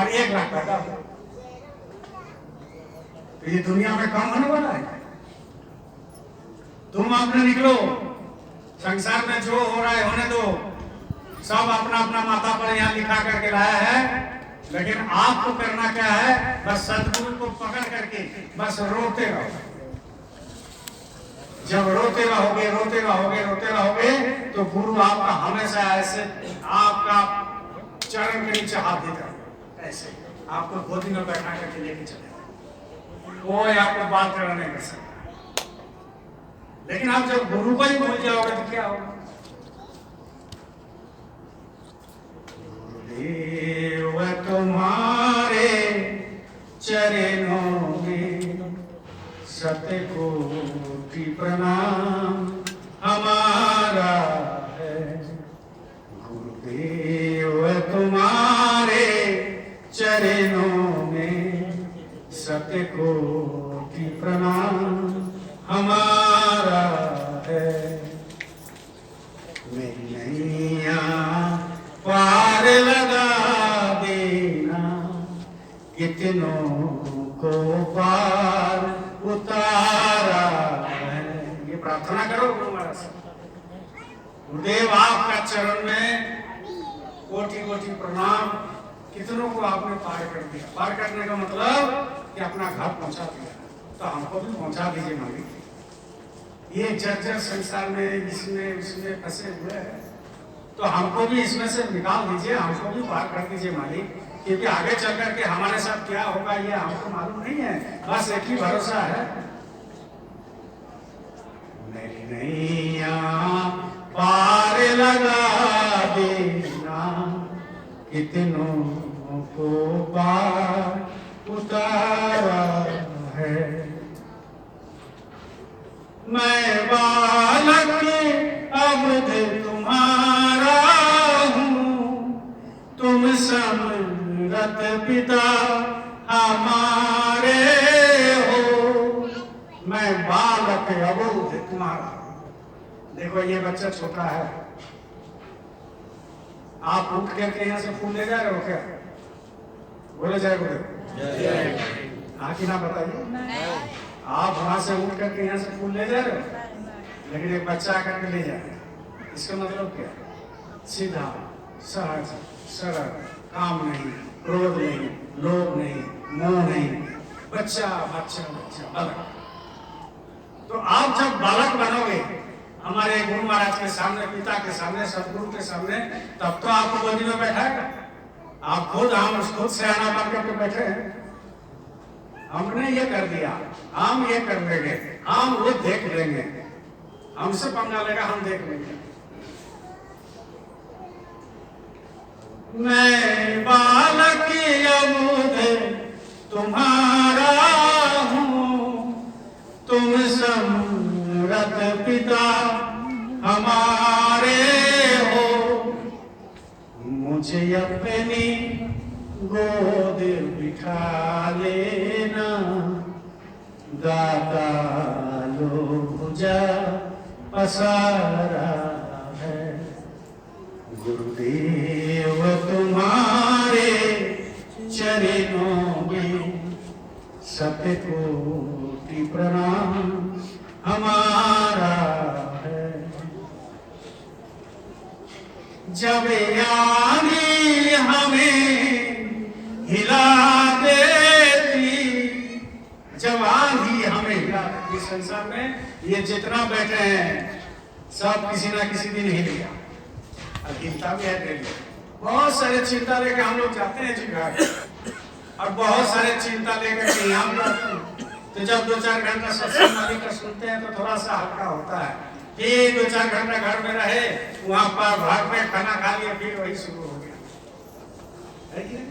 और 1 लाख पैदा हो, तो ये दुनिया में कम होने वाला है? तुम अपने निकलो, संसार में जो हो रहा है होने दो, सब अपना अपना माथा पर यहाँ लिखा करके लाया है। लेकिन आपको करना क्या है? बस सदगुरु को पकड़ करके बस रोते रहो। जब रोते रहोगे रोते रहोगे रोते रहोगे तो गुरु आपका हमेशा ऐसे आपका चरण के नीचे हाथ देता है, ऐसे आपको गोदी में बैठा करके लेके चले, कोई आपको बात करना नहीं कर सकता। लेकिन आप जब गुरु को ही भूल जाओगे तो क्या होगा? गुरुदेव तुम्हारे चरणों में शतकोटि प्रणाम हमारा है। गुरुदेव तुम्हारे चरणों में शतकोटि प्रणाम हमारा है। मेरी नैया पार लगा देना, कितनों को पार उतारा है। ये प्रार्थना करो गुरु महाराज से। गुरुदेव आपका चरण में कोटि कोटि प्रणाम, कितनों को आपने पार कर दिया। पार करने का मतलब कि अपना घर पहुंचा दिया, तो हमको भी पहुंचा दीजिए मालिक। ये जर्जर संसार में इसमें उसमें फंसे हुए हैं, तो हमको भी इसमें से निकाल दीजिए, हमको भी पार कर दीजिए मालिक। क्योंकि आगे चल करके हमारे साथ क्या होगा ये हमको मालूम नहीं है, बस एक ही भरोसा है। मेरी नैया पार लगा देना, कितनों को पार उतारा है। मैं बालक अबुध तुम्हारा हूँ, तुम समरथ पिता हमारे हो। मैं बालक अबुध तुम्हारा हूँ। देखो ये बच्चा छोटा है, आप उठ करके यहाँ से फूल ले जा रहे हो क्या? बोले जाए बोले हाँ कि ना बताइए। आप वहां से उठ करके यहाँ से फूल ले जा रहे हो, लेकिन एक बच्चा आकर के ले जा रहे हैं। इसका मतलब क्या? सीधा सहज सरल, काम नहीं, क्रोध नहीं, लोभ नहीं, मोह नहीं, बच्चा बच्चा बच्चा बालक। तो आप जब बालक बनोगे हमारे गुरु महाराज के सामने, पिता के सामने, सदगुरु के सामने, तब तो आपको गोदी में बैठाएगा। आप खुद हम खुद से आना बन करके बैठे हैं। हमने ये कर दिया, हम ये कर लेंगे, हम वो देख लेंगे, हमसे पंगा लेगा, हम देख लेंगे। मैं बालक अबुध तुम्हारा हूँ, तुम समरथ पिता हमारे हो। मुझे अपनी गोद बिठा लेना, दाता लो भुजा पसारा है। गुरुदेव तुम्हारे चरणों में शतकोटि प्रणाम हमारा है। जब यानी हमें हिला देती, जब आंधी हमें हिला देती। संसार में ये जितना बैठे हैं सब किसी ना किसी दिन हिल गया, हिलता भी है। बहुत सारे चिंता लेकर हम लोग जाते हैं घर, और बहुत सारे चिंता लेकर के यहाँ जाते हैं। तो जब 2-4 घंटा सत्संग मालिक का सुनते हैं तो थोड़ा सा हल्का होता है। फिर 2-4 घंटा घर में रहे, वहां पर घर में खाना खा लिया, फिर वही शुरू हो गया, है कि नहीं?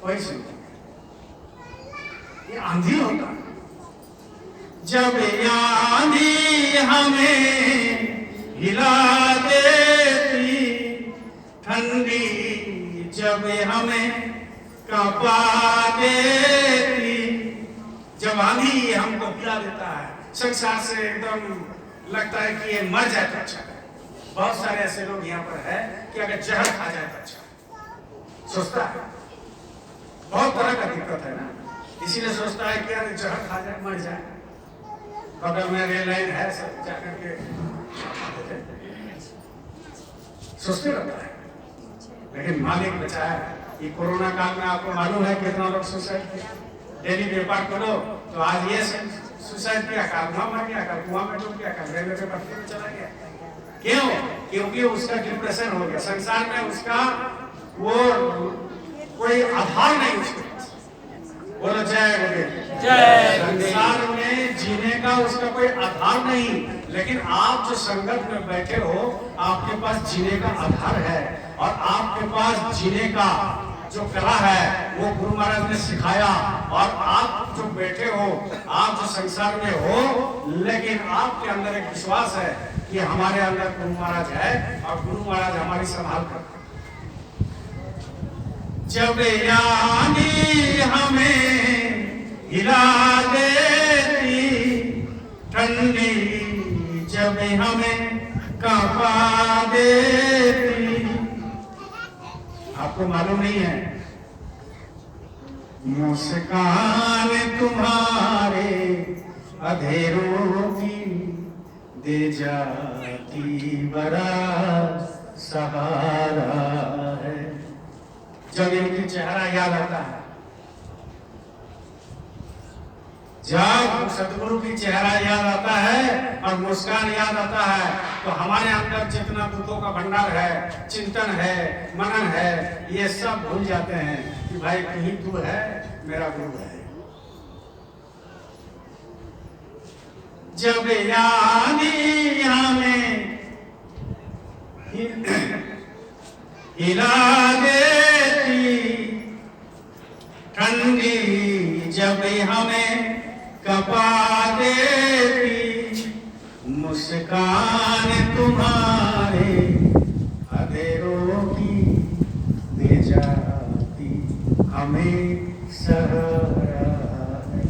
वही शुरू हो गया। ये आंधी होता है। जब आंधी हमें हिला देती, ठंडी जब हमें कंपा देती, जब आंधी हमको हिला देता है, संसार से एकदम लगता है कि ये मर जाए तो अच्छा है। बहुत सारे ऐसे लोग यहाँ पर है कि अगर जहर खा जाए तो अच्छा, सोचता है। इसीलिए सोचता है कि यार जहर खा जाए मर जाए, बगल में रेल लाइन है, सब जाकर के सोचते रहता है। लेकिन मालिक बचाया। ये कोरोना काल में आपको मालूम है कितना लोग सुसाइड किया। डेली पेपर खोलो तो आज ये सुसाइड किया, कल कुआं मर गया, कल कुआं में डूब गया, कल रेलवे के पटरी में चला गया। क्यों? क्योंकि उसका डिप्रेशन हो गया। संसार में उसका वो कोई आधार नहीं उसके पास। बोलो जय गुरुदेव। संसार में जीने का उसका कोई आधार नहीं। लेकिन आप जो संगत में बैठे हो, आपके पास जीने का आधार है, और आपके पास जीने का जो कला है वो गुरु महाराज ने सिखाया। और आप जो बैठे हो, आप जो संसार में हो, लेकिन आपके अंदर एक विश्वास है कि हमारे अंदर गुरु महाराज है और गुरु महाराज हमारी संभाल कर। जब यानी हमें हिला देती ठंडी, जब हमें कंपा देती। आपको मालूम नहीं है, मुस्कान तुम्हारे अधेरों की दे जाती बड़ा सहारा है। जब इनकी चेहरा याद आता है, जब सदगुरु की चेहरा याद आता है और मुस्कान याद आता है, तो हमारे अंदर जितना दुखों का भंडार है, चिंतन है, मनन है, ये सब भूल जाते हैं कि भाई कहीं तू है, मेरा गुरु है। जब यानी हमें हिला देती ठंडी, जब हमें कपा देती, मुस्कान तुम्हारे अधेरों की दे जाती हमें सहारा है।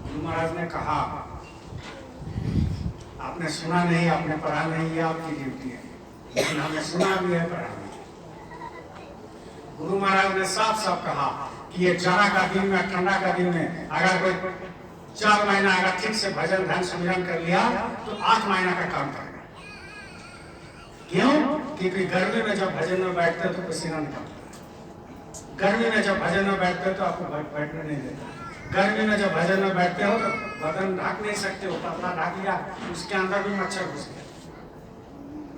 गुरु महाराज ने कहा, आपने सुना नहीं, आपने पढ़ा नहीं, ये आपकी ड्यूटी है, लेकिन हमने सुना भी है, पढ़ा भी। गुरु महाराज ने साफ साफ कहा कि ये जाड़ा का दिन में, ठंडा का दिन में अगर कोई 4 महीना अगर ठीक से भजन ध्यान सुमिरन कर लिया तो 8 महीना का काम करेगा। क्यों? क्योंकि गर्मी में जब भजन में बैठते हो तो पसीना निकलता है। गर्मी में जब भजन में बैठते हो तो आपको बैठने नहीं देता। गर्मी में जब भजन में बैठते हो तो बदन ढक नहीं सकते हो, पतला ढक लिया, उसके अंदर भी मच्छर घुस गया,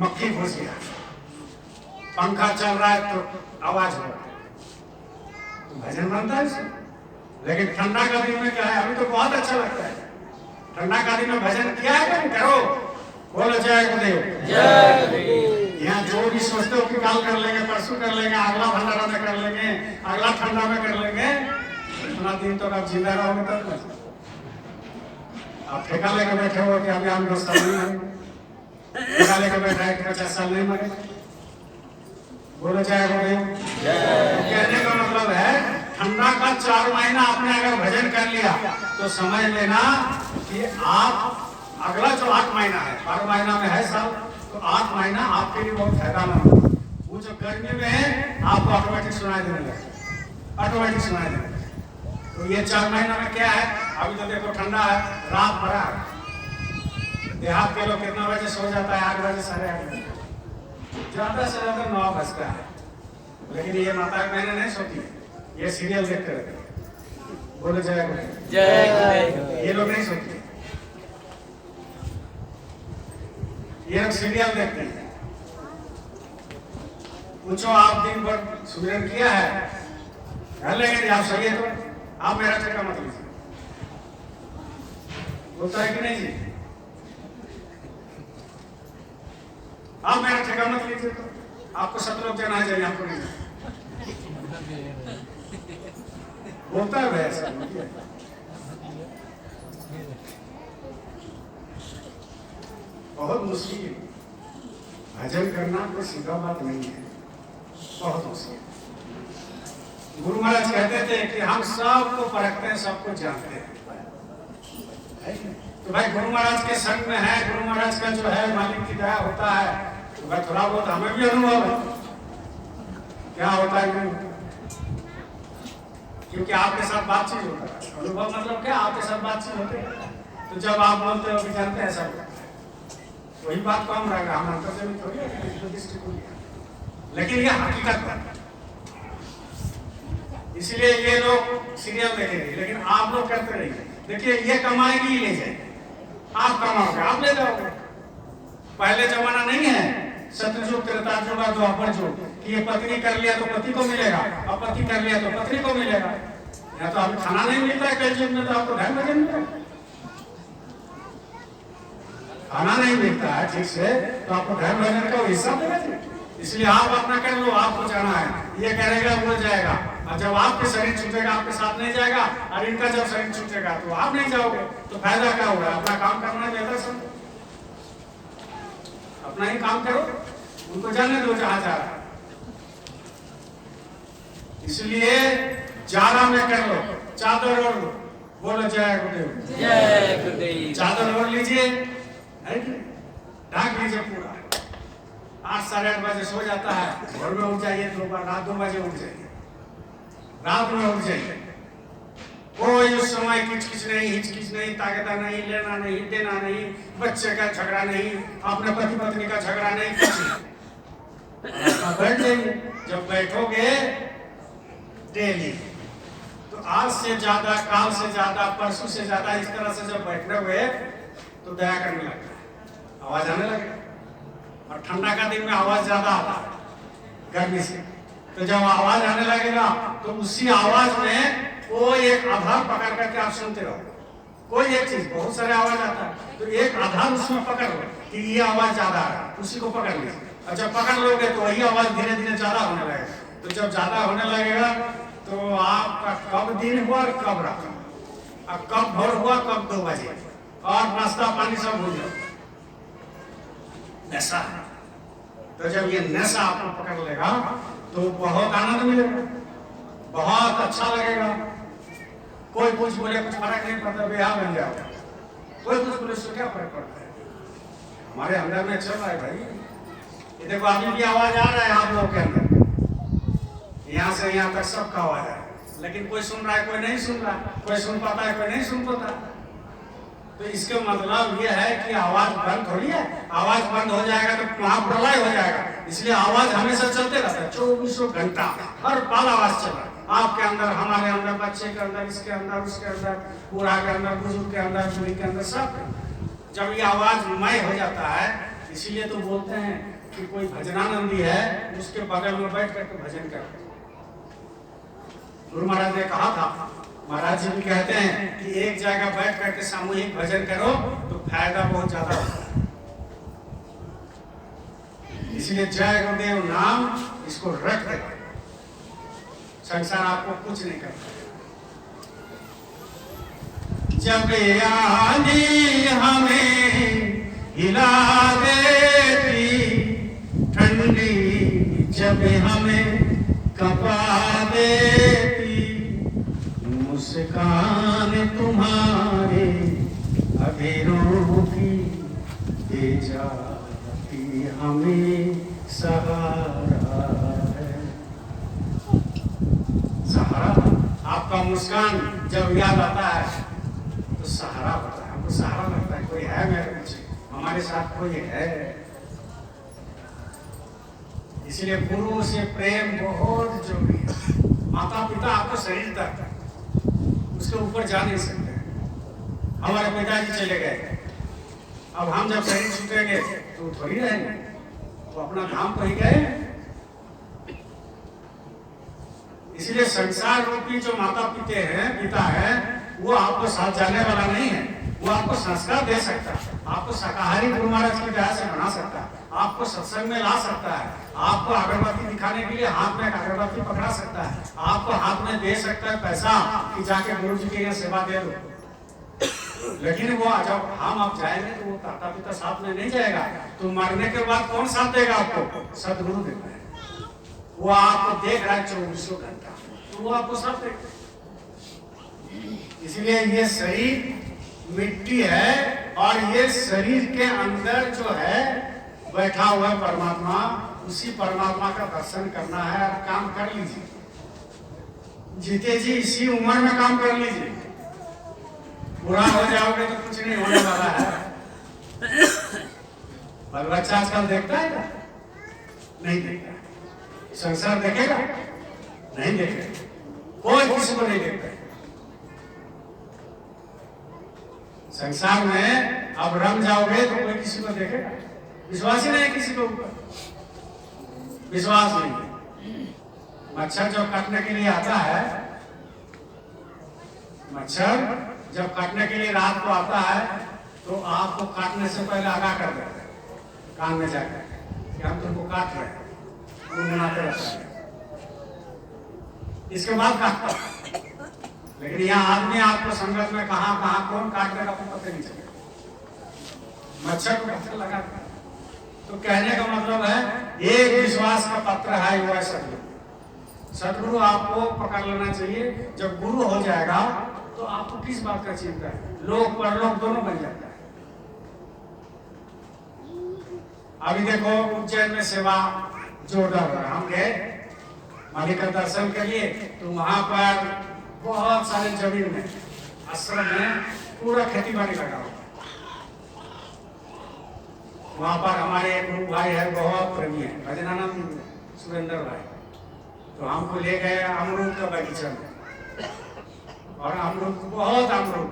मक्खी घुस गया, पंखा चल रहा है तो आवाज हो रहा है, तो भजन बनता है इसमें। लेकिन ठंडा का दिन में क्या है, अभी तो बहुत अच्छा लगता है। ठंडा का दिन में भजन किया है, कभी करो। बोलो जय गुरुदेव। यहाँ जो भी सोचते हो कि कल कर लेंगे, परसों कर लेंगे, अगला भंडारा में कर लेंगे, अगला ठंडा में कर लेंगे, इतना दिन तो आप जिंदा रहोगे तब ना। आप ठेका लेकर बैठे हो कि अभी हम 10 साल नहीं मरे, ठेका लेकर बैठा है 50 साल नहीं मरे। बोलो जय गुरुदेव। कहने का मतलब है ठंडा का 4 महीना आपने अगर भजन कर लिया तो समझ लेना कि आप अगला जो 8 महीना है, 12 महीना में है साल, तो 8 महीना आपके लिए बहुत फायदामंद होगा। वो जो गर्मी में है आपको ऑटोमेटिक सुनाई देने लगे, ऑटोमेटिक सुनाई देने लगे। तो ये 4 महीना में क्या है, अभी तो देखो ठंडा है, रात भरा है। देहात के लोग कितना बजे सो जाता है? 8 बजे, 8:30 बजे, ज्यादा से ज्यादा 9 बजता है। लेकिन ये माता बहनें नहीं सोती, ये सीरियल देखते रहते हैं। बोलो जय गुरुदेव। ये लोग नहीं सोते, ये लोग सीरियल देखते हैं। पूछो आप दिन भर सुमिरन किया है, लेकिन आप सही है तो आप मेरा ठेका मत लीजिए। बोलता है कि नहीं जी? आप मेरा ठेका मत लीजिए, तो आपको सतलोक जाना है, जाइए, आपको नहीं जाना। बोलता है वैसा। बहुत मुश्किल, भजन करना कोई सीधा बात नहीं है, बहुत मुश्किल। गुरु महाराज कहते थे कि हम सबको परखते हैं, सबको जानते हैं। तो भाई गुरु महाराज के संग में है, गुरु महाराज का जो है मालिक की दया होता है, तो भाई थोड़ा बहुत हमें भी अनुभव है क्या होता है। क्योंकि आपके साथ बातचीत होता है। अनुभव मतलब क्या, आपके साथ बातचीत होते है, तो जब आप बोलते हो जानते हैं सब वही बात कम रहेगा, हम अंतर से भी थोड़ी दृष्टिकोण, लेकिन ये हकीकत है। इसलिए ये लोग सीरियल देखेंगे, लेकिन आप लोग करते रहिए। देखिए ये कमाएगी ले जाएगी, आप कमाओगे आप ले जाओगे। पहले जमाना नहीं है सतयुग त्रेतायुग और द्वापर युग कि ये पत्नी कर लिया तो पति को मिलेगा और पति कर लिया तो पत्नी को मिलेगा। या तो अभी खाना नहीं मिलता है कई युग में, तो आपको ढंग भजन मिलेगा। खाना नहीं मिलता है ठीक से, तो आपको ढंग भजन का हिस्सा देना चाहिए। इसलिए आप अपना कर लो, आपको जाना है, ये करेगा वो जाएगा। और जब आपके शरीर छूटेगा आपके साथ नहीं जाएगा, और इनका जब शरीर छूटेगा तो आप नहीं जाओगे, तो फायदा क्या होगा? अपना काम करना बेहतर समझो, अपना ही काम करो, उनको जाने दो जहां जा रहा। इसलिए जारा में कर लो, चादर ओढ़ लो, बोलो जय गुरुदेव, जय गुरुदेव। चादर ओढ़ लीजिए, ढाक लीजिए पूरा। 8 साढ़े 8 बजे सो जाता है, भोर में उठ जाइए, दोपहर रात 2 बजे उठ जाइए, रात में उठ जाइए। कोई उस समय किचकिच नहीं, हिचकिच नहीं, ताकता नहीं, लेना नहीं, देना नहीं, बच्चे का झगड़ा नहीं, अपने पति पत्नी का झगड़ा नहीं, कुछ नहीं। बैठ जाइए। जब बैठोगे डेली, तो आज से ज्यादा, काल से ज्यादा, परसों से ज्यादा इस तरह से जब बैठने हुए तो दया करने लगता है, आवाज आने लगेगा। और ठंडा का दिन में आवाज ज्यादा आता है गर्मी से, तो जब आवाज आने लगेगा तो उसी आवाज में वो एक आधार पकड़ करके आप सुनते रहो। कोई एक चीज, बहुत सारे आवाज आता है, तो एक आधार उसमें पकड़ लो कि ये आवाज ज्यादा आ रहा है, उसी को पकड़ लीजिए। और जब पकड़ लोगे तो वही आवाज धीरे धीरे ज्यादा होने लगेगा। तो जब ज्यादा होने लगेगा तो आपका कब दिन हुआ और कब रात, अब कब भोर हुआ कब 2 बजे, और नाश्ता पानी सब भूल जाओ। नशा है। तो जब ये नशा आपको पकड़ लेगा तो बहुत आनंद मिलेगा, बहुत अच्छा लगेगा। कोई कुछ बोले कुछ फर्क नहीं पड़ता, बेहा बन जाओ। कोई कुछ बोले उससे क्या फर्क पड़ता है? हमारे अंदर में चल रहा है भाई। ये देखो अभी भी आवाज आ रहा है आप लोगों के अंदर, यहाँ से यहाँ तक सबका आवाज है, लेकिन कोई सुन रहा है कोई नहीं सुन रहा, कोई सुन पाता है कोई नहीं सुन पाता। तो इसका मतलब यह है कि आवाज बंद हो रही है, आवाज बंद हो जाएगा तो महाप्रलय हो जाएगा। इसलिए आवाज हमेशा चलते रहता है, 24 घंटा हर पल आवाज चल रहा है। आपके अंदर, हमारे अंदर, बच्चे के अंदर, इसके अंदर, उसके अंदर, बूढ़ा के अंदर, बुजुर्ग के अंदर, बूढ़ी के अंदर, सब जब ये आवाज मय हो जाता है। इसीलिए तो बोलते हैं कि कोई भजनानंदी है, उसके बगल में बैठ करके भजन करते। गुरु महाराज ने कहा था, महाराज जी भी कहते हैं कि एक जगह बैठ करके सामूहिक भजन करो तो फायदा बहुत ज्यादा होता है। इसलिए जय गुरुदेव नाम इसको रख दे, संसार आपको कुछ नहीं करता। जब आंधी हमें हिला देती, ठंडी जब हमें कपा देती, मुस्कान तुम्हारे अधेरों की दे जाती हमें सहारा है। सहारा आपका मुस्कान जब याद आता है तो सहारा होता है, हमको सहारा लगता है कोई है मेरे पीछे, हमारे साथ कोई है। इसलिए गुरु से प्रेम बहुत जरूरी है। माता पिता आपको शरीर तक, उसके ऊपर जा नहीं सकते। हमारे पिताजी चले गए, अब हम जब शरीर छूटेंगे तो थोड़ी रहेंगे, तो अपना धाम तो ही गए। इसलिए संसार रूपी जो माता पिता है वो आपको साथ जाने वाला नहीं है। वो आपको संस्कार दे सकता है, आपको शाकाहारी गुरु महाराज की दया से बना सकता है, आपको सत्संग में ला सकता है, आपको अगरबत्ती दिखाने के लिए हाथ में अगरबत्ती पकड़ा सकता है, आपको हाथ में दे सकता है पैसा कि जाके गुरु जी के यहाँ सेवा दे दो। लेकिन वो जब हम आप जाएंगे तो वो माता पिता साथ में नहीं जाएगा। तो मरने के बाद कौन साथ देगा आपको? सदगुरु देता है। वो आपको देख रहा है 24 घंटा, तो वो आपको साथ देगा। इसलिए ये शरीर मिट्टी है और ये शरीर के अंदर जो है बैठा हुआ परमात्मा, उसी परमात्मा का दर्शन करना है। और काम कर लीजिए, जीते जी इसी उम्र में काम कर लीजिए, बुरा हो जाओगे तो कुछ नहीं होने वाला है। पर बच्चा आजकल देखता है क्या? नहीं देखता। संसार देखेगा? नहीं देखेगा। कोई किसी को नहीं देखता। संसार में अब रम जाओगे तो कोई किसी को देखेगा? विश्वास ही नहीं किसी को ऊपर, विश्वास नहीं। मच्छर जब काटने के लिए आता है, मच्छर जब काटने के लिए रात को आता है तो आपको काटने से पहले आगाह कर देता है कान में जाकर कि हम तुमको काट रहे हैं, गुनगुनाते रहता है, इसके बाद काटता है। लेकिन यहाँ आदमी आपको संगत में कहाँ कहाँ कौन काटने का पता नहीं चलेगा, मच्छर को पत्थर लगा। तो कहने का मतलब है एक विश्वास का पत्र है वो है सदगुरु। सदगुरु आपको पकड़ लेना चाहिए। जब गुरु हो जाएगा तो आपको किस बात का चिंता है? लोक परलोक दोनों बन जाता है। अभी देखो उज्जैन में सेवा जोरदार हो रहा है। हम गए मालिक का दर्शन के लिए, तो वहां पर बहुत सारे जमीन में आश्रम में पूरा खेती बाड़ी लगा हुआ। वहां पर हमारे एक गुरु भाई है, बहुत प्रेमी है, भजनानंद सुरेंद्र भाई। तो हमको ले गए अमरूद का बगीचा में, और अमरूद बहुत अमरूद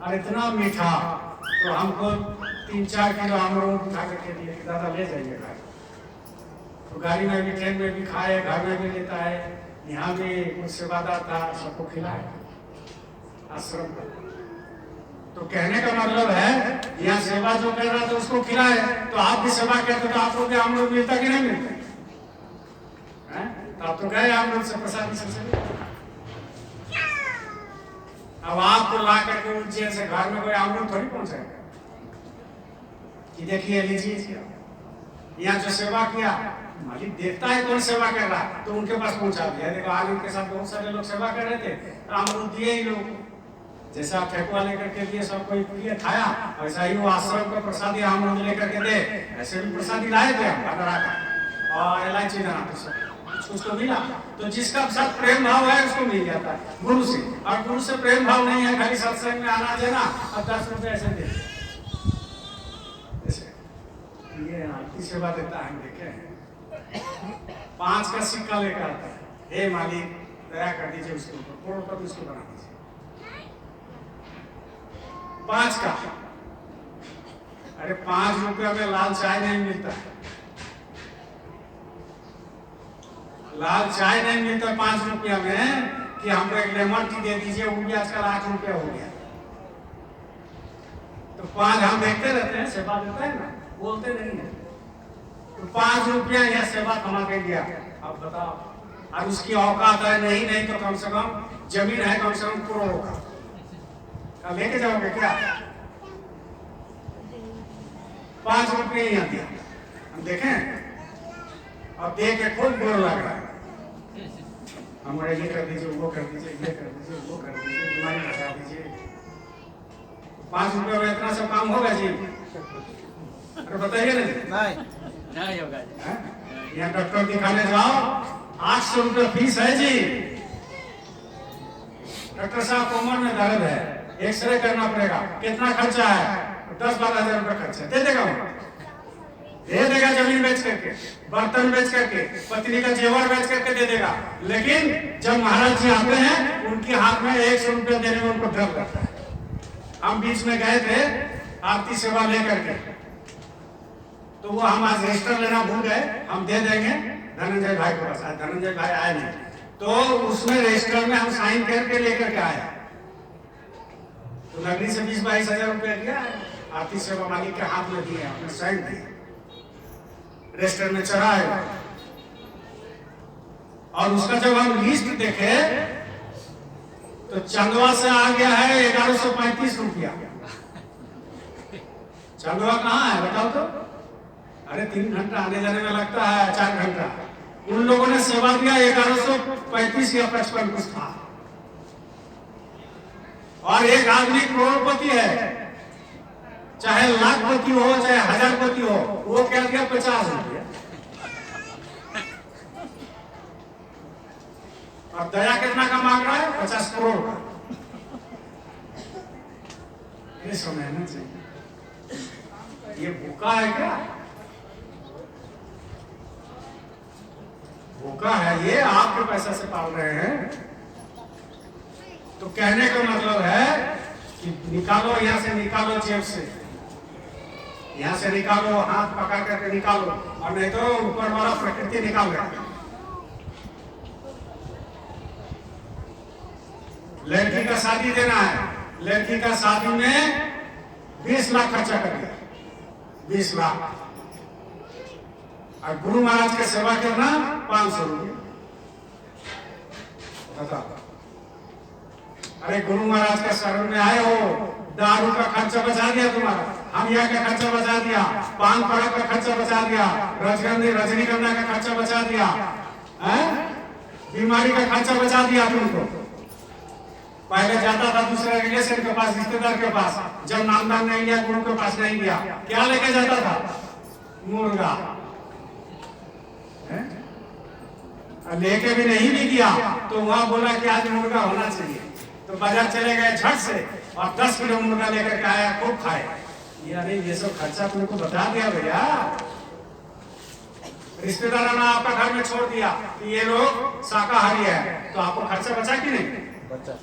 और इतना मीठा। तो हमको 3-4 किलो अमरूद उठा करके दिए, दादा ले जाइए घर। तो गाड़ी में भी, ट्रेन में भी खाए, घर में भी लेता है, यहाँ भी कुछ सेवादार था, सबको खिलाए आश्रम पर। तो कहने का मतलब है यहाँ सेवा जो कर रहा था उसको खिलाए, तो आप भी सेवा करते तो आपको भी अमरूद मिलता कि नहीं मिलता? तो आप तो गए अमरूद से प्रसाद से। अब आपको ला करके उज्जैन से घर में कोई अमरूद थोड़ी पहुंचाएगा कि देखिए लीजिए। यहाँ जो सेवा किया, मालिक देखता है कौन सेवा कर रहा है, तो उनके पास पहुंचा दिया। देखो आज उनके साथ बहुत सारे लोग सेवा कर रहे थे, तो अमरूद दिए ही लोग। जैसा ठेकुआ लेकर के दिए, सब कोई प्रिय खाया, वैसा ही वो आश्रम का प्रसादी अमरूद लेकर के दे। ऐसे भी प्रसादी लाए थे हम भदरा का और इलायची दाना सब उसको मिला। तो जिसका साथ प्रेम भाव है उसको मिल जाता है गुरु से, और गुरु से प्रेम भाव नहीं है, खाली सत्संग में आना देना और 10 रुपए ऐसे दे। ये आरती सेवा देता है, देखे 5 का सिक्का लेकर आता है, हे मालिक दया कर दीजिए उसके ऊपर, करोड़पति उसको बना दीजिए। 5 का, अरे 5 रुपया में लाल चाय नहीं मिलता है, लाल चाय नहीं मिलता 5 रुपया में कि हमको एक लेमन टी दे दीजिए, वो भी आजकल 8 रुपया हो गया। तो 5 हम देखते रहते हैं, सेवा देता है ना, बोलते नहीं है। तो 5 रुपया यह सेवा कमा के गया, अब बताओ। और उसकी औकात है नहीं तो कम से कम जमीन है कम से कम करोड़ों का, लेके जाओगे क्या? 5 रुपये ही दिया, हम देखें। अब देख के खूब गोर लग रहा है, हमारे ये कर दीजिए, वो कर दीजिए, ये कर दीजिए, वो कर दीजिए, बीमारी बता दीजिए। 5 रुपये में इतना सब काम होगा जी? अरे बताइए नहीं होगा। यहाँ डॉक्टर दिखाने जाओ 800 रुपये फीस है जी। डॉक्टर साहब कमर में दर्द है, एक्सरे करना पड़ेगा, कितना खर्चा है? 10-12 हजार रुपये खर्चा दे देगा वो, दे देगा जमीन बेच करके, बर्तन बेच करके, पत्नी का जेवर बेच करके दे देगा। लेकिन जब महाराज जी आते हैं उनके हाथ में 100 रुपया देने में उनको डर लगता है। हम बीच में गए थे आरती सेवा लेकर के, तो वो हम आज रजिस्टर लेना भूल गए, हम दे देंगे धनंजय भाई के पास। धनंजय भाई आए नहीं, तो उसमें रजिस्टर में हम साइन करके लेकर के आए। तो नगरी से 20-22 हजार रुपया दिया, आरती सेवा मालिक के हाथ में दिए, अपने साइन दिए, रजिस्टर में चढ़ाए। और उसका जब हम लिस्ट देखे तो चंदवा से आ गया है 1135 रुपया। चंदवा कहाँ है बताओ तो? अरे 3 घंटा आने जाने में लगता है, 4 घंटा। उन लोगों ने सेवा दिया 1135 या 55 कुछ था। और एक आदमी करोड़पति है, चाहे लाखपति हो चाहे हजारपति हो, वो क्या दिया 50 रुपया। और दया कितना का मांग रहा है? 50 करोड़ का। ये समझना चाहिए। ये भूखा है क्या? भूखा है ये, आपके पैसा से पाल रहे हैं। तो कहने का मतलब है कि निकालो, यहां से निकालो, जेब से यहां से निकालो, हाथ पकड़ करके निकालो, और नहीं तो ऊपर वाला प्रकृति निकाल गया। लड़की का शादी देना है, लड़की का शादी में 20 लाख खर्चा कर दिया, 20 लाख। और गुरु महाराज की सेवा करना 500 रुपये। बताओ, अरे गुरु महाराज का शरण में आए हो, दारू का खर्चा बचा दिया तुम्हारा, हमिया का खर्चा बचा दिया, पान पड़क का खर्चा बचा दिया, रजनीगंधा का खर्चा बचा दिया, बीमारी का खर्चा बचा दिया तुमको। पहले जाता था दूसरे रिलेशन के पास, रिश्तेदार के पास, जब नामदान नहीं लिया, गुरु के पास नहीं लिया, क्या लेके जाता था? मुर्गा। लेके भी नहीं भी किया तो वहां बोला कि आज मुर्गा होना चाहिए, तो बाजार चले गए झट से और 10 किलो मुर्गा लेकर के आया, खूब खाए। अरे ये सब खर्चा तुमको बता दिया भैया। रिश्तेदारों ने आपका घर में छोड़ दिया कि ये लोग शाकाहारी है, तो आपको खर्चा बचा कि नहीं? बचा।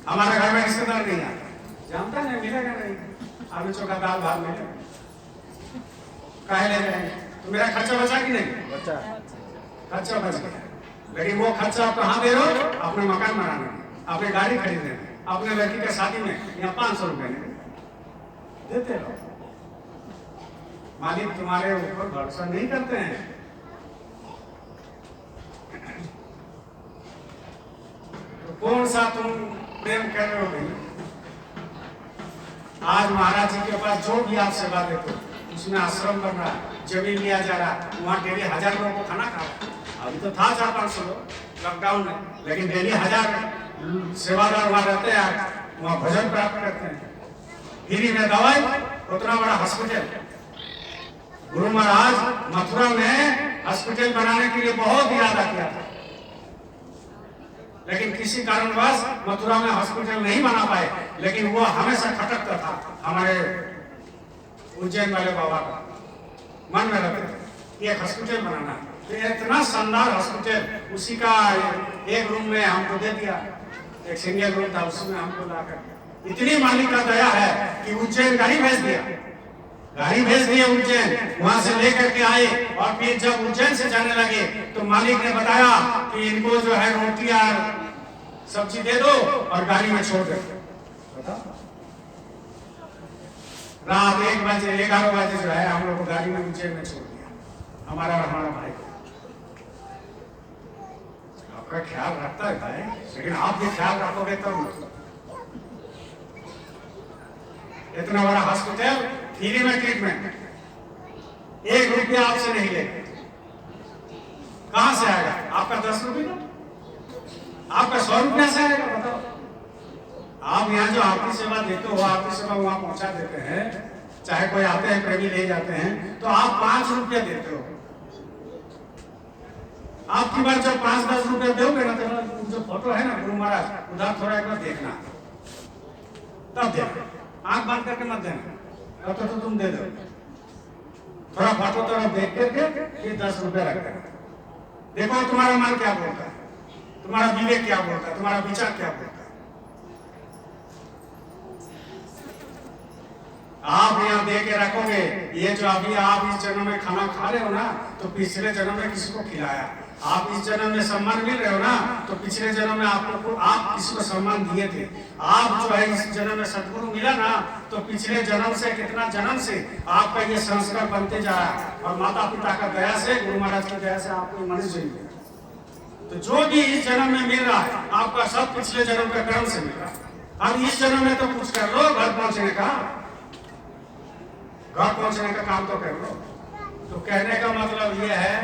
हमारे घर में रिश्तेदार नहीं आता, जानता नहीं, मिलेगा नहीं, आलू चोखा दाल भात मिलेगा, काहे ले जाएंगे? तो मेरा खर्चा बचा कि नहीं? बचा। खर्चा बच गया, लेकिन वो खर्चा आप कहाँ दे रहे हो? अपने मकान बनाने में, अपने गाड़ी खरीदने में, अपने लड़की के शादी में, यहाँ 500 रुपए देते रहो। मालिक तुम्हारे ऊपर भरोसा नहीं करते हैं। तो कौन सा तुम प्रेम कर रहे हो भाई? आज महाराज जी के पास जो भी आप सेवा देते हो, उसमें आश्रम बन रहा है, जमीन लिया जा रहा है, वहाँ डेली 1000 लोगों को खाना खा रहा है। अभी तो था 400-500 लोग लॉकडाउन में, लेकिन डेली 1000 सेवादार वहाँ रहते हैं, वहाँ भोजन प्राप्त करते हैं, फ्री में दवाई, उतना बड़ा हॉस्पिटल। गुरु महाराज मथुरा में हॉस्पिटल बनाने के लिए बहुत इरादा किया था, लेकिन किसी कारणवश मथुरा में हॉस्पिटल नहीं बना पाए। लेकिन वो हमेशा खटकता था, हमारे उज्जैन वाले बाबा का मन में रखते थे एक हॉस्पिटल बनाना। तो इतना शानदार हॉस्पिटल, उसी का एक रूम में हमको दे दिया, एक सिंगल रूम था, उसमें हमको लाकर। इतनी मालिक का दया है कि उज्जैन गाड़ी भेज दिया, गाड़ी भेज दिया उज्जैन, वहां से लेकर के आए। और फिर जब उज्जैन से जाने लगे तो मालिक ने बताया कि इनको जो है रोटियां सब्जी दे दो और गाड़ी में छोड़ दो। रात 1 बजे 11 बजे जो है हम लोग को गाड़ी में उज्जैन में छोड़ दिया, हमारा भाई। आपका ख्याल रखता है भाई, लेकिन आप भी ख्याल रखोगे तब। इतना बड़ा हॉस्पिटल, फ्री में ट्रीटमेंट, 1 रुपया आपसे नहीं लेगा। कहां से आएगा? आपका 10 रुपये, आपका 100 रुपया से आएगा? बताओ। आप यहाँ जो आरती सेवा देते हो, आरती सेवा वहां पहुंचा देते हैं, चाहे कोई आते हैं प्रेमी ले जाते हैं, तो आप 5 रुपया देते हो। आपकी बार जब 5-10 रुपया दोगे ना, तो जो फोटो है ना गुरु महाराज, उधर थोड़ा एक बार देखना, तब देखना, आंख बंद करके मत देना, तो तुम दे दो। थोड़ा फोटो थोड़ा देख करके फिर 10 रुपया रख देना। देखो तुम्हारा मन क्या बोलता है, तुम्हारा विवेक क्या बोलता है, तुम्हारा विचार क्या बोलता है। आप यहाँ दे के रखोगे, ये जो अभी आप इस जन्म में खाना खा रहे हो ना, तो पिछले जन्म में किसी को खिलाया। आप इस जन्म में सम्मान मिल रहे हो ना, तो पिछले जन्म में आप किसी को सम्मान दिए थे। आप जो है इस जन्म में सदगुरु मिला ना, तो पिछले जन्म से, कितना जन्म से आपका ये संस्कार बनते जा रहा है। और माता पिता का दया से, गुरु महाराज की दया से आपको मनुष्य मिला। तो जो भी इस जन्म में मिल रहा है, आपका सब पिछले जन्म का कर्म से मिल रहा है। अब इस जन्म में तो कुछ कर लो, घर पहुंचने का, घर पहुंचने का काम तो कर लो। तो कहने का मतलब यह है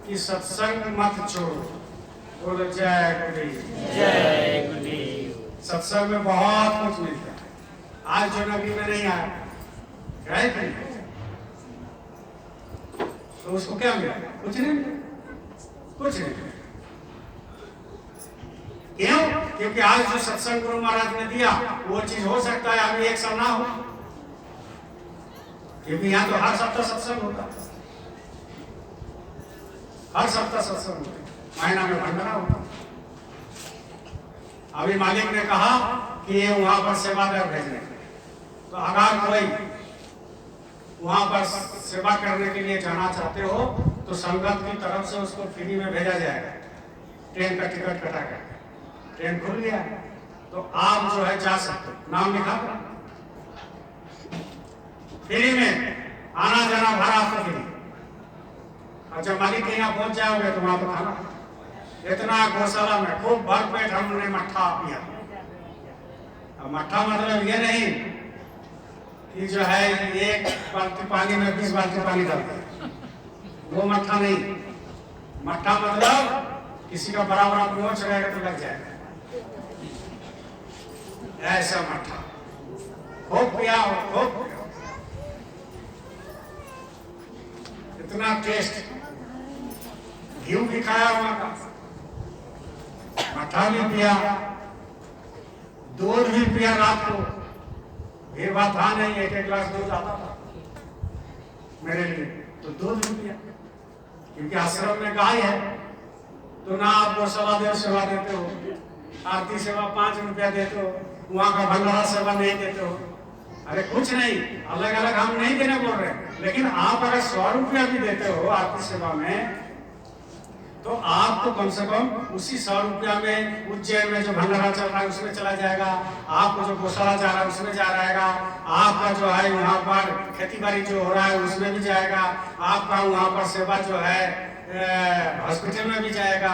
कि सत्संग मत छोड़ो। बोलो जय गुरुदेव, जय गुरुदेव। सत्संग में बहुत कुछ मिलता है। आज जो नबी में नहीं आया, गए थे, तो उसको क्या मिला? कुछ नहीं मिला, कुछ नहीं मिला। क्यों? क्योंकि आज जो सत्संग गुरु महाराज ने दिया वो चीज हो सकता है अभी एक साल ना हो, क्योंकि यहाँ तो हर सप्ताह सत्संग होता है, हर सप्ताह सत्संग होता है, महीना में भंडारा होता है। अभी मालिक ने कहा कि ये वहां पर सेवादार भेजने, तो अगर कोई वहां पर सेवा करने के लिए जाना चाहते हो तो संगत की तरफ से उसको फ्री में भेजा जाएगा, ट्रेन का टिकट कटा कर, ट्रेन खुल गया तो आप जो है जा सकते हो, नाम लिखा फ्री में, आना जाना भाड़ा आपको फ्री। और जब मालिक के यहाँ पहुंच जाओगे तो वहां पर खाना, इतना गौशाला में खूब भर पेट हमने मट्ठा पिया। अब मट्ठा मतलब ये नहीं कि जो है एक बाल्टी पानी में 20 बाल्टी पानी डालते हैं, वो मट्ठा नहीं। मट्ठा मतलब किसी का बड़ा बड़ा पहुंच रहेगा तो लग जाएगा, ऐसा मट्ठा खूब पिया हो, खूब पिया, इतना टेस्ट, घी भी खाया वहां का, मट्ठा भी पिया, दूध भी पिया रात को, ये बात था नहीं, एक एक गिलास दूध आता था मेरे लिए, तो दूध भी पिया, क्योंकि आश्रम में गाय है तो ना आप गौशाला देव सेवा देते हो, आरती सेवा 5 रुपया देते हो, वहां का भंडारा सेवा नहीं देते हो। अरे कुछ नहीं, अलग अलग हम नहीं देने बोल रहे, लेकिन आप अगर 100 रुपया भी देते हो आरती सेवा में तो आपको कम से कम उसी 100 रुपया में उज्जैन में जो भंडारा चल रहा है उसमें चला जाएगा, आपको जो गौशाला जा रहा है उसमें जा रहेगा, आपका जो है वहाँ पर खेती बाड़ी जो हो रहा है उसमें भी जाएगा, आपका वहाँ पर सेवा जो है हॉस्पिटल में भी जाएगा।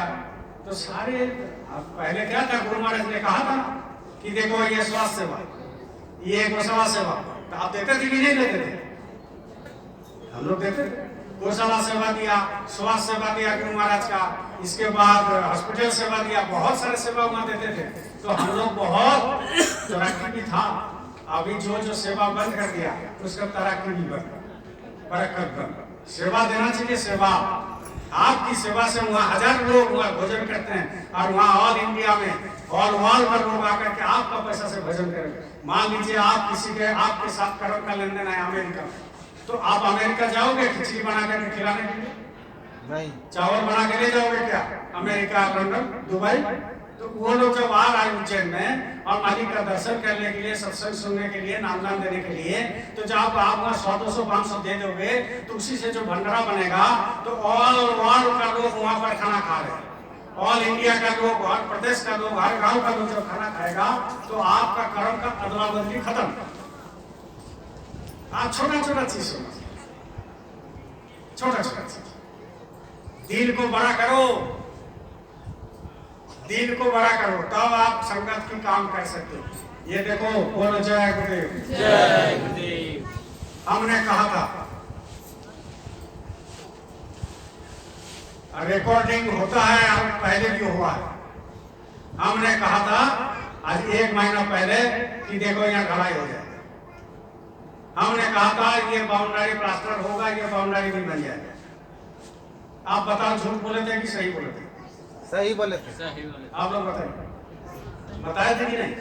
तो सारे पहले क्या था, गुरु महाराज ने कहा था कि देखो ये स्वास्थ्य सेवा, ये गौशाला सेवा, तो आप देते थे कि नहीं देते थे? हम लोग देते थे, गौशाला सेवा दिया, स्वास्थ्य सेवा दिया गुरु महाराज का, इसके बाद हॉस्पिटल सेवा दिया, बहुत सारे सेवा वहां देते थे, तो हम लोग बहुत तरक्की भी था। अभी जो जो सेवा बंद कर दिया उसका तरक्की भी बंद, बरकत बंद। सेवा देना चाहिए, सेवा, आपकी सेवा से वहाँ 1000 लोग वहाँ भोजन करते हैं, और वहाँ ऑल इंडिया में ऑल वर्ल्ड में लोग आकर के आपका पैसा से भोजन करेंगे। मान लीजिए आप किसी के आपके साथ करोड़ का लेन देन है अमेरिका, तो आप अमेरिका जाओगे खिचड़ी बना करके खिलाने के लिए? नहीं। चावल बना के ले जाओगे क्या अमेरिका, लंदन, दुबई? तो वो लोग जब आ रहे उज्जैन में और मालिक का दर्शन करने के लिए, सत्संग सुनने के लिए, नाम दान देने के लिए, तो जब आप वहाँ 100, 200, 500 दे दोगे तो उसी से जो भंडारा बनेगा तो ऑल वर्ल्ड का लोग वहाँ पर खाना खा रहे हैं, ऑल इंडिया का लोग, हर प्रदेश का लोग, हर गांव का लोग जब खाना खाएगा तो आपका कर्म का अदला बदली खत्म। आप छोटा छोटा चीज समझ, छोटा छोटा चीज, दिल को बड़ा करो, दिल को बड़ा करो, तब आप संगत की काम कर सकते हो। ये देखो, बोलो जय गुरुदेव, जय गुरुदेव। हमने कहा था रिकॉर्डिंग होता है, हम पहले भी हुआ है, हमने कहा था आज 1 महीना पहले कि देखो यहाँ ढलाई हो जाए, हमने कहा था ये बाउंड्री प्लास्टर होगा, ये बाउंड्री भी बन जाएगा। आप बताओ झूठ बोले थे कि सही बोले थे? सही बोले थे, सही बोले। आप लोग बताइए, बताए थे कि नहीं?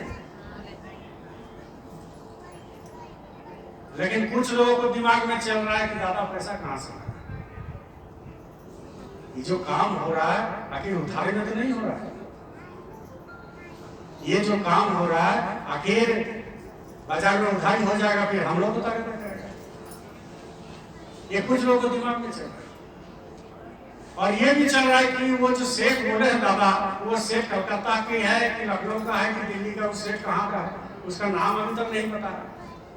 लेकिन कुछ लोगों को दिमाग में चल रहा है कि दादा पैसा कहां से, ये जो काम हो रहा है आखिर उधारी में तो नहीं हो रहा है, ये जो काम हो रहा है आखिर बाजार में उधारी हो जाएगा, फिर हम लोग उधारी करेंगे। ये कुछ लोगों को दिमाग में चल रहा है। और ये भी चल रहा है कि वो जो सेठ बोले हैं दादा, वो सेठ कलकत्ता के है कि लखनऊ का है कि दिल्ली का, वो सेठ कहाँ का है उसका नाम अभी तक नहीं पता।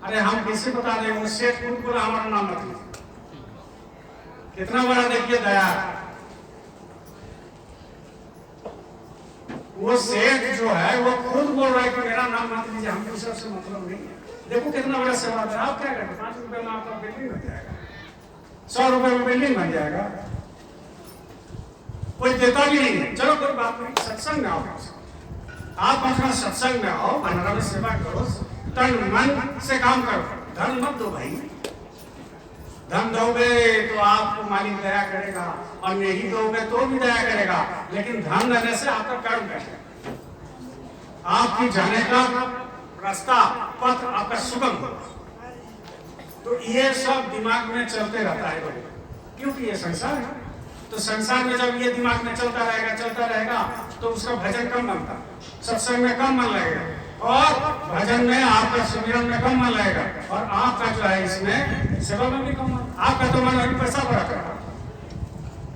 अरे हम कैसे बता दें, वो सेठ खुद बोला हमारा नाम मत लीजिए। कितना बड़ा देखिए दया, वो सेठ जो है वो खुद बोल रहा है कि मेरा नाम मत लीजिए, हमको सबसे मतलब नहीं है। देखो कितना बड़ा सेवा है। आप क्या करते, 5 रुपए में आपका बिल्डिंग बन जाएगा, 100 रुपए में बिल्डिंग बन जाएगा, कोई देता भी नहीं है। चलो कोई बात नहीं, सत्संग में आओ, आप अपना सत्संग में आओ, भंडारा में सेवा करो, तन मन से काम करो, धन मत दो भाई। धन दोगे तो आपको मालिक दया करेगा, और नहीं दोगे तो भी दया करेगा, लेकिन धन देने से आपका कर्म कटेगा। आपकी जाने का रास्ता पथ आपका सुगम हो। तो ये सब दिमाग में चलते रहता है लोगों, क्योंकि ये संसार है। तो संसार में जब ये दिमाग में चलता रहेगा तो उसका भजन कम बनता, सत्संग में कम मन लगेगा, और भजन में आपका सुमिरन में कम मन लगेगा, और आपका जो है इसमें सेवा में भी कम मन। आपका तो मन अभी पैसा भरा कर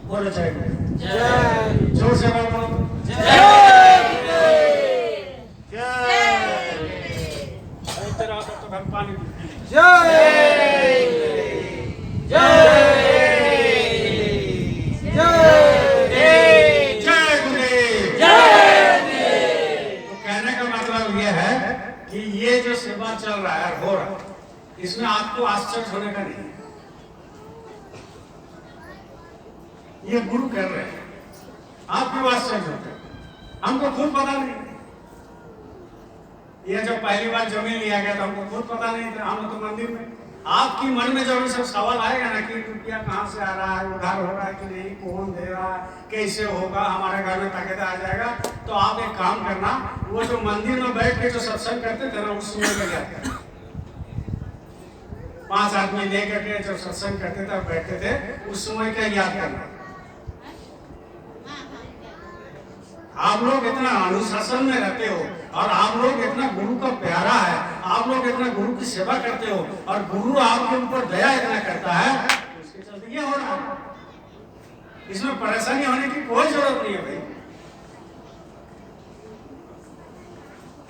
बोलो जय जोर से बोलो तेरा तो घर पानी ये जो सेवा चल रहा है हो रहा है, इसमें आपको आश्चर्य होने का नहीं है। ये गुरु कर रहे हैं, आप क्यों आश्चर्य होते हैं? हमको खुद पता नहीं। ये जब पहली बार जमीन लिया गया था हमको खुद पता नहीं था, हम तो मंदिर में। आपकी मन में जब सब सवाल आएगा ना कि रुपया कहाँ से आ रहा है, उधार हो रहा है कि नहीं, कौन दे रहा है, कैसे होगा, हमारे घर में ताकत आ जाएगा, तो आप एक काम करना, वो जो मंदिर में बैठ के जो सत्संग करते थे ना उस समय में याद करना। 5 आदमी लेकर के जो सत्संग करते थे बैठते थे उस समय का याद करना। आप लोग इतना अनुशासन में रहते हो, और आप लोग इतना गुरु का प्यारा है, आप लोग इतना गुरु की सेवा करते हो, और गुरु आपके ऊपर दया इतना करता है, उसके चलते ये हो रहा है। इसमें परेशानी होने की कोई जरूरत नहीं है भाई।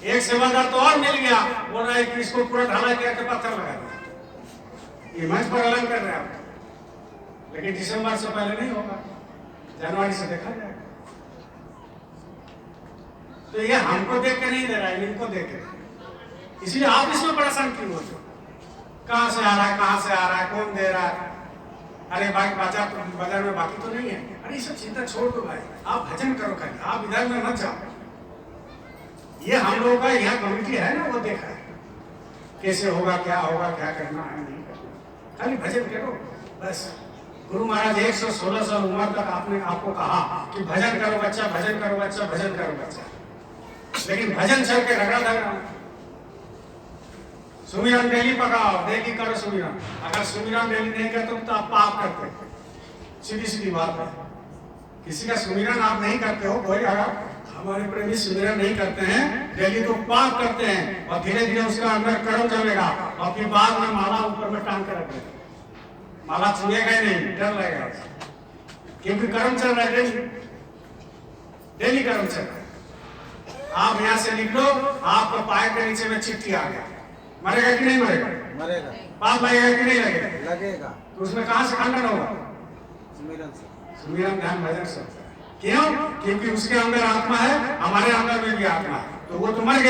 एक सेवादार तो और मिल गया, बोल रहा है कि इसको पूरा ढाला करके पत्थर लगा दिया। ये मंच पर अलग कर रहे हैं आप, लेकिन दिसंबर से पहले नहीं होगा, जनवरी से देखा जाएगा। तो ये हमको देख के नहीं दे रहा है, इनको देख के। इसलिए आप इसमें परेशान क्यों होते हो? कहाँ से आ रहा है, कहाँ से आ रहा है, कौन दे रहा है? अरे भाई बाजार में बाकी तो नहीं है। अरे सब चिंता छोड़ दो भाई, आप भजन करो खाली, आप इधर में मत जाओ। ये हम लोगों का यहाँ कमेटी है ना, वो देखा है कैसे होगा, क्या होगा, क्या करना है, नहीं करना, खाली भजन करो बस। गुरु महाराज 116 साल उम्र तक आपने आपको कहा कि भजन करो बच्चा, भजन करो बच्चा, भजन करो बच्चा, लेकिन भजन चल के रगड़ा धगड़ा। सुमिरन डेली पकाओ, डेली करो सुमिरन। अगर सुमिरन डेली नहीं करते तो आप पाप करते, सीधी सीधी बात है। किसी का सुमिरन आप नहीं करते हो, कोई अगर हमारे प्रेमी सुमिरन नहीं करते हैं डेली तो पाप करते हैं, और धीरे धीरे उसका अंदर कर्म जमेगा, और फिर बाद में माला ऊपर में टांग कर रखेगा, माला छुएगा ही नहीं, डर लगेगा, क्योंकि कर्म चल रहा है, डेली कर्म चल रहा है। आप यहाँ से निकलो, आपको पाए के नीचे में चिट्ठी आ गया, मरेगा कि नहीं मरेगा? मरेगा। पाप लगेगा कि नहीं लगेगा? लगेगा। तो उसमें कहाँ से खंडन होगा? सुमिरन से। सुमिरन ध्यान भजन से। क्यों? क्योंकि उसके अंदर आत्मा है, हमारे अंदर में भी आत्मा है, तो वो तो मर गया।